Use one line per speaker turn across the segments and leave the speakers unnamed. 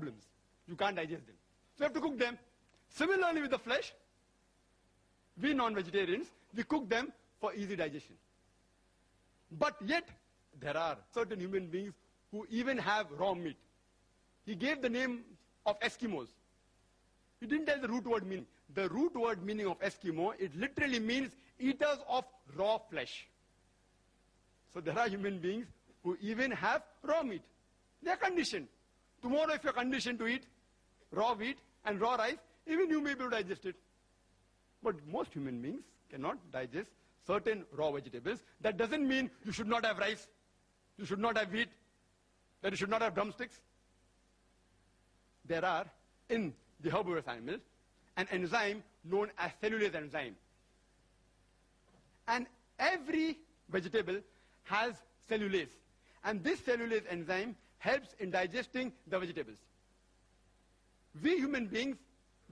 problems. You can't digest them. So you have to cook them. Similarly with the flesh, we non-vegetarians, we cook them for easy digestion. But yet, there are certain human beings who even have raw meat. He gave the name of Eskimos. He didn't tell the root word meaning. The root word meaning of Eskimo, it literally means eaters of raw flesh. So there are human beings who even have raw meat. They are conditioned. Tomorrow if you are conditioned to eat raw wheat and raw rice, even you may be able to digest it. But most human beings cannot digest certain raw vegetables. That doesn't mean you should not have rice, you should not have wheat, that you should not have drumsticks. There are, in the herbivorous animal, an enzyme known as cellulase enzyme. And every vegetable has cellulase. And this cellulase enzyme helps in digesting the vegetables. We human beings,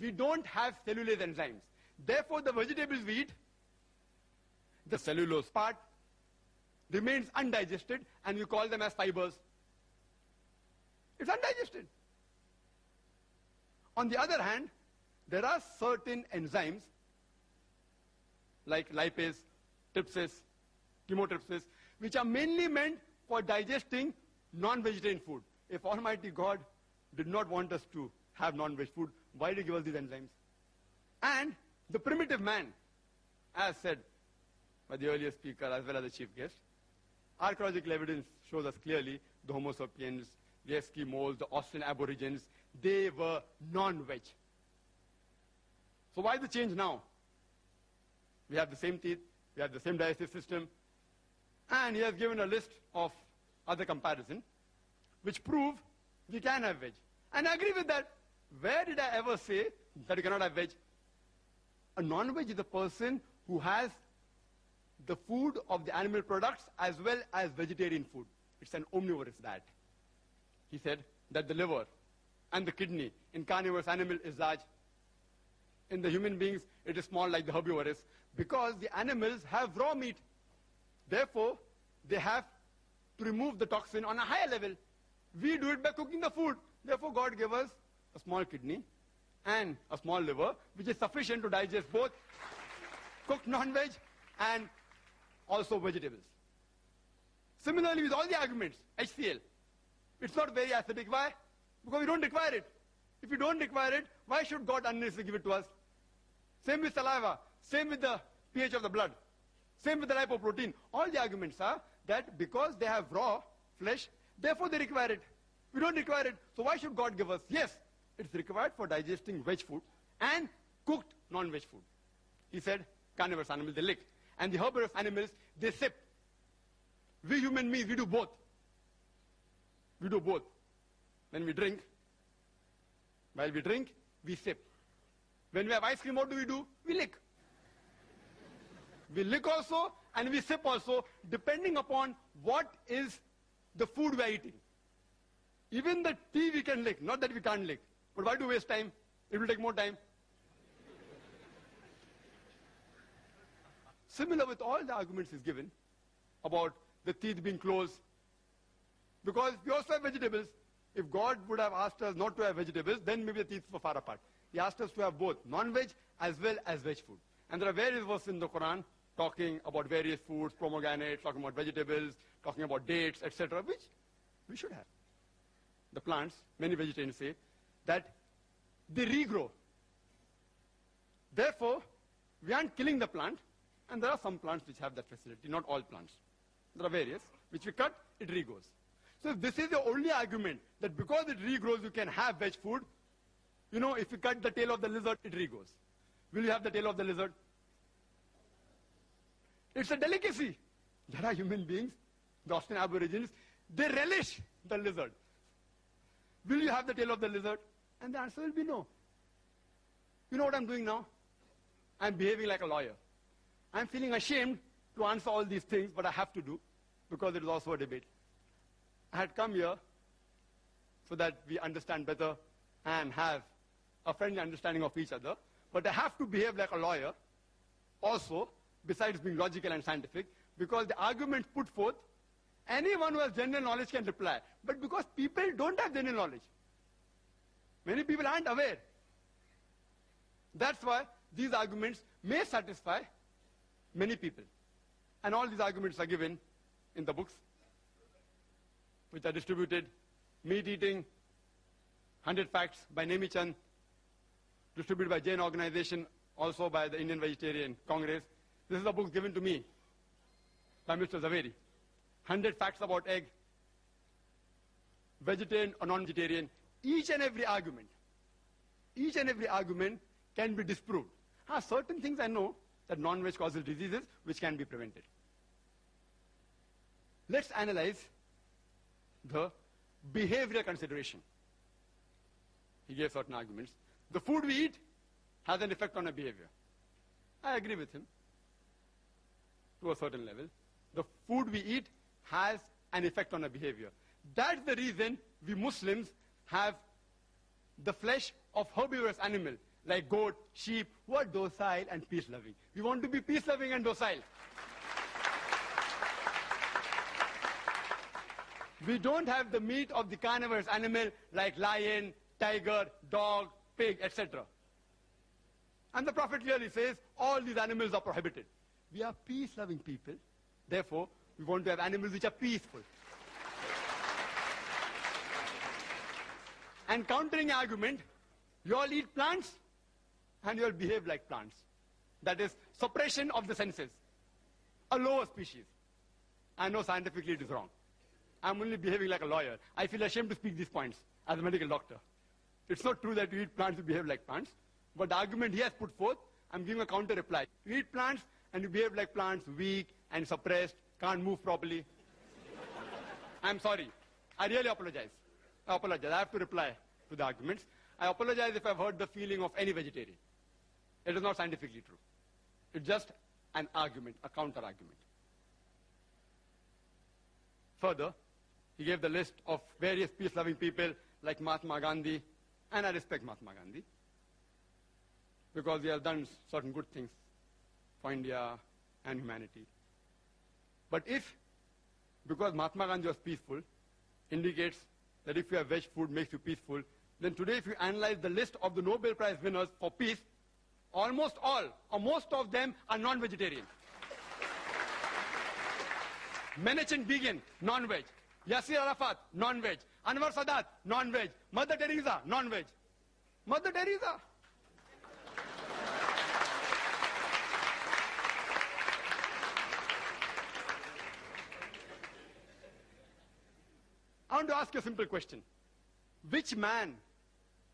we don't have cellulase enzymes. Therefore, the vegetables we eat, the cellulose part remains undigested, and we call them as fibers. It's undigested. On the other hand, there are certain enzymes like lipase, trypsis, chymotrypsis, which are mainly meant for digesting non-vegetarian food. If Almighty God did not want us to have non-veg food, why did he give us these enzymes? And the primitive man, as said by the earlier speaker as well as the chief guest, archaeological evidence shows us clearly the Homo sapiens, the Eskimos, the Australian Aborigines, they were non-veg. So why the change now? We have the same teeth, we have the same digestive system, and he has given a list of other comparisons which prove we can have veg. And I agree with that. Where did I ever say that you cannot have veg? A non-veg is a person who has the food of the animal products as well as vegetarian food. It's an omnivorous diet. He said that the liver and the kidney in carnivorous animal is large. In the human beings, it is small like the herbivorous, because the animals have raw meat. Therefore, they have to remove the toxin on a higher level. We do it by cooking the food. Therefore, God gave us a small kidney and a small liver, which is sufficient to digest both cooked non-veg and also vegetables. Similarly, with all the arguments, HCl, it's not very acidic. Why? Because we don't require it. If we don't require it, why should God unnecessarily give it to us? Same with saliva, same with the pH of the blood, same with the lipoprotein. All the arguments are that because they have raw flesh, therefore they require it. We don't require it, so why should God give us? Yes, it's required for digesting veg food and cooked non-veg food. He said carnivorous animals, they lick. And the herbivorous animals, they sip. We human beings, we do both. We do both. When we drink, while we drink, we sip. When we have ice cream, what do? We lick. We lick also and we sip also, depending upon what is the food we are eating. Even the tea we can lick, not that we can't lick. But why do we waste time? It will take more time. Similar with all the arguments he's given about the teeth being closed. Because we also have vegetables. If God would have asked us not to have vegetables, then maybe the teeth were far apart. He asked us to have both non-veg as well as veg food. And there are various verses in the Quran talking about various foods, pomegranates, talking about vegetables, talking about dates, etc., which we should have. The plants, many vegetarians say, that they regrow. Therefore, we aren't killing the plant, and there are some plants which have that facility, not all plants. There are various, which we cut, it regrows. So if this is the only argument, that because it regrows, you can have veg food, you know, if you cut the tail of the lizard, it regrows. Will you have the tail of the lizard? It's a delicacy. There are human beings, the Australian Aborigines, they relish the lizard. Will you have the tail of the lizard? And the answer will be no. You know what I'm doing now? I'm behaving like a lawyer. I'm feeling ashamed to answer all these things, but I have to do, because it is also a debate. I had come here so that we understand better and have a friendly understanding of each other, but I have to behave like a lawyer also, besides being logical and scientific, because the arguments put forth, anyone who has general knowledge can reply. But because people don't have general knowledge, Many people aren't aware. That's why these arguments may satisfy many people. And all these arguments are given in the books, which are distributed. Meat Eating, 100 Facts by Nemi Chand, distributed by Jain Organization, also by the Indian Vegetarian Congress. This is a book given to me by Mr. Zaveri. 100 Facts about egg, vegetarian or non-vegetarian. Each and every argument can be disproved. Certain things I know that non-veg causes diseases which can be prevented. Let's analyze the behavioral consideration. He gave certain arguments. The food we eat has an effect on our behavior. I agree with him to a certain level. The food we eat has an effect on our behavior. That's the reason we Muslims have the flesh of herbivorous animal like goat, sheep, who are docile and peace-loving. We want to be peace-loving and docile. We don't have the meat of the carnivorous animal like lion, tiger, dog, pig, etc. And the Prophet clearly says all these animals are prohibited. We are peace-loving people. Therefore, we want to have animals which are peaceful. And countering argument, you all eat plants and you all behave like plants. That is suppression of the senses. A lower species. I know scientifically it is wrong. I'm only behaving like a lawyer. I feel ashamed to speak these points as a medical doctor. It's not true that you eat plants, you behave like plants. But the argument he has put forth, I'm giving a counter reply. You eat plants and you behave like plants, weak and suppressed, can't move properly. I'm sorry. I really apologize. I apologize. I have to reply to the arguments. I apologize if I've hurt the feeling of any vegetarian. It is not scientifically true. It's just an argument, a counter argument. Further, he gave the list of various peace-loving people like Mahatma Gandhi, and I respect Mahatma Gandhi because he has done certain good things for India and humanity. But if, because Mahatma Gandhi was peaceful, indicates that if you have veg food makes you peaceful, then today if you analyze the list of the Nobel Prize winners for peace, almost all, or most of them are non-vegetarian. Menachem Begin, non-veg. Yasser Arafat, non-veg. Anwar Sadat, non-veg. Mother Teresa, non-veg. Mother Teresa. I want to ask you a simple question. Which man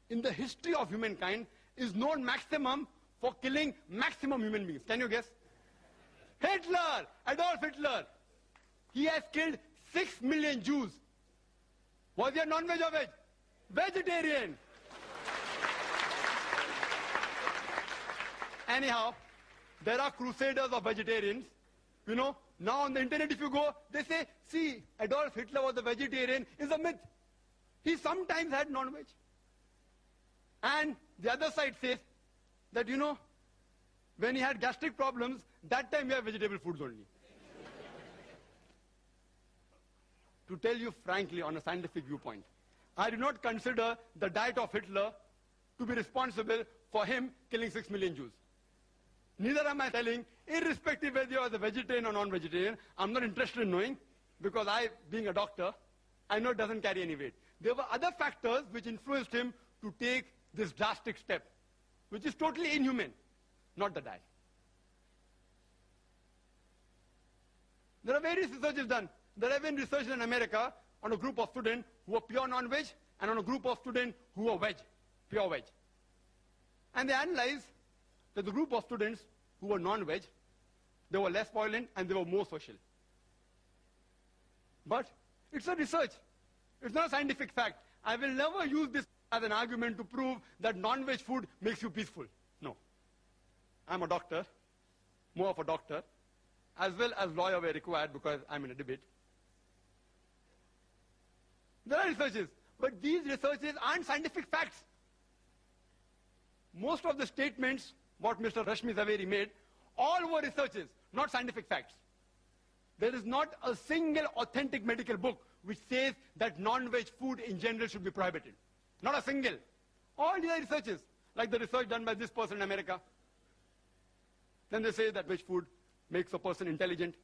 in the history of humankind is known maximum for killing maximum human beings? Can you guess? Hitler! Adolf Hitler! He has killed 6 million Jews. Was he a non-veg or veg? Vegetarian. Anyhow, there are crusaders of vegetarians. You know, now on the internet if you go, they say, see, Adolf Hitler was a vegetarian is a myth. He sometimes had non-veg. And the other side says that, you know, when he had gastric problems, that time he had vegetable foods only. To tell you frankly, on a scientific viewpoint, I do not consider the diet of Hitler to be responsible for him killing 6 million Jews. Neither am I telling, irrespective whether you are a vegetarian or non-vegetarian, I'm not interested in knowing, because I, being a doctor, I know it doesn't carry any weight. There were other factors which influenced him to take this drastic step, which is totally inhuman, not the diet. There are various researches done. There have been research in America on a group of students who were pure non-veg and on a group of students who were veg, pure veg. And they analyzed that the group of students who were non-veg, they were less violent and they were more social. But it's a research. It's not a scientific fact. I will never use this as an argument to prove that non-veg food makes you peaceful. No. I'm a doctor, more of a doctor, as well as lawyer were required because I'm in a debate. There are researches, but these researches aren't scientific facts. Most of the statements what Mr. Rashmi Zaveri made, all were researches, not scientific facts. There is not a single authentic medical book which says that non-veg food in general should be prohibited. Not a single. All these are researches, like the research done by this person in America. Then they say that veg food makes a person intelligent.